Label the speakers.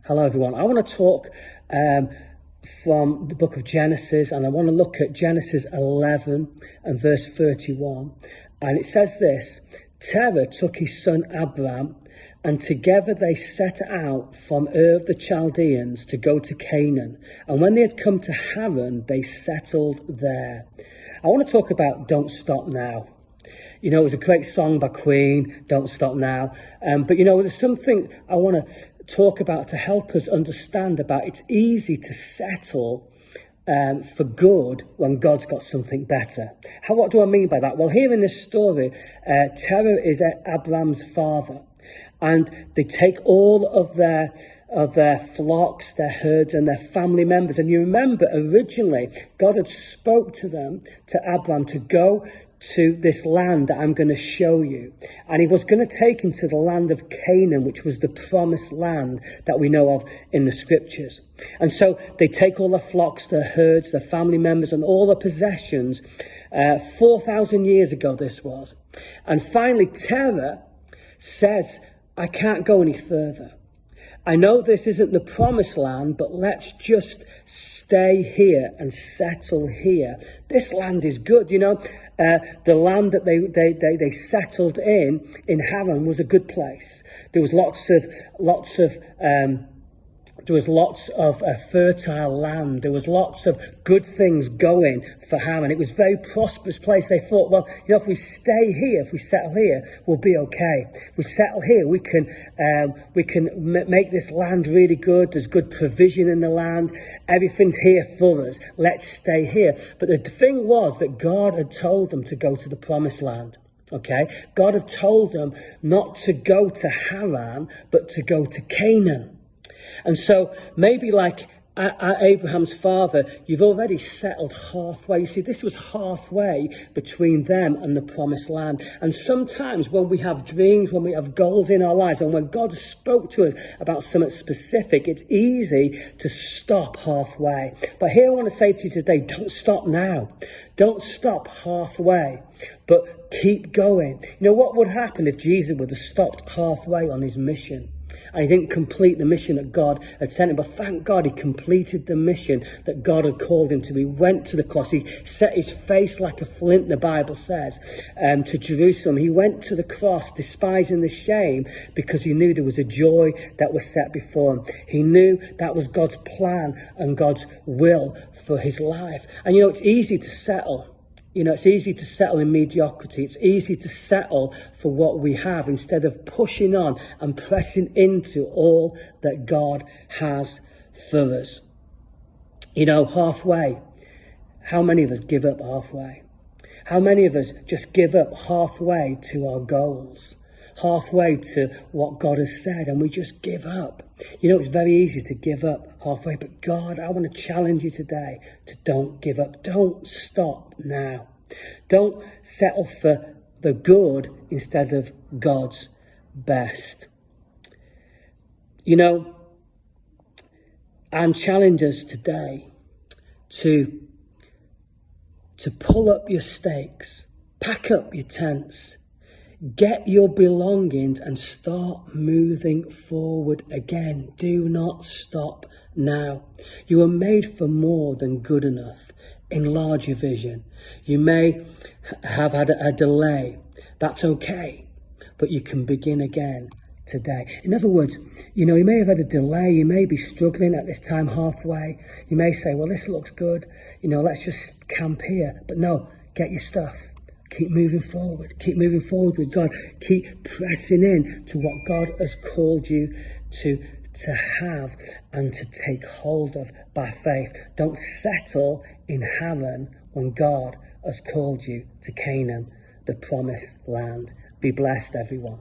Speaker 1: Hello everyone. I want to talk from the book of Genesis, and I want to look at Genesis 11 and verse 31. And it says this: Terah took his son Abram, and together they set out from Ur of the Chaldeans to go to Canaan. And when they had come to Haran, they settled there. I want to talk about Don't Stop Now. You know, it was a great song by Queen, Don't Stop Now. But you know, there's something I want to talk about to help us understand about it's easy to settle for good when God's got something better. What do I mean by that? Well, here in this story, Terah is Abram's father, and they take all of their flocks, their herds, and their family members. And you remember, originally, God had spoke to them, to Abram, to go to this land that I'm going to show you. And he was going to take him to the land of Canaan, which was the promised land that we know of in the scriptures. And so they take all their flocks, their herds, their family members, and all their possessions. 4,000 years ago this was. And finally, Terah says, I can't go any further. I know this isn't the promised land, but let's just stay here and settle here. This land is good. You know, the land that they settled in Haran was a good place. There was lots of fertile land. There was lots of good things going for Haran. It was a very prosperous place. They thought, well, you know, if we stay here, if we settle here, we'll be okay. If we settle here, we can make this land really good. There's good provision in the land. Everything's here for us. Let's stay here. But the thing was that God had told them to go to the promised land. Okay? God had told them not to go to Haran, but to go to Canaan. And so maybe like Abraham's father, you've already settled halfway. You see, this was halfway between them and the promised land. And sometimes when we have dreams, when we have goals in our lives, and when God spoke to us about something specific, it's easy to stop halfway. But here I want to say to you today, don't stop now. Don't stop halfway, but keep going. You know, what would happen if Jesus would have stopped halfway on his mission? And he didn't complete the mission that God had sent him. But thank God he completed the mission that God had called him to. He went to the cross. He set his face like a flint, the Bible says, to Jerusalem. He went to the cross, despising the shame, because he knew there was a joy that was set before him. He knew that was God's plan and God's will for his life. And you know, it's easy to settle. You know, it's easy to settle in mediocrity. It's easy to settle for what we have instead of pushing on and pressing into all that God has for us. You know, halfway. How many of us give up halfway? How many of us just give up halfway to our goals? Halfway to what God has said, and we just give up. You know, it's very easy to give up halfway, but God, I want to challenge you today to don't give up. Don't stop now. Don't settle for the good instead of God's best. You know, I'm challenging us today to pull up your stakes, pack up your tents, get your belongings and start moving forward again. Do not stop now. You are made for more than good enough. Enlarge your vision. You may have had a delay. That's okay. But you can begin again today. In other words, you know, you may have had a delay. You may be struggling at this time halfway. You may say, well, this looks good. You know, let's just camp here. But no, get your stuff. Keep moving forward. Keep moving forward with God. Keep pressing in to what God has called you to have and to take hold of by faith. Don't settle in Haran when God has called you to Canaan, the promised land. Be blessed, everyone.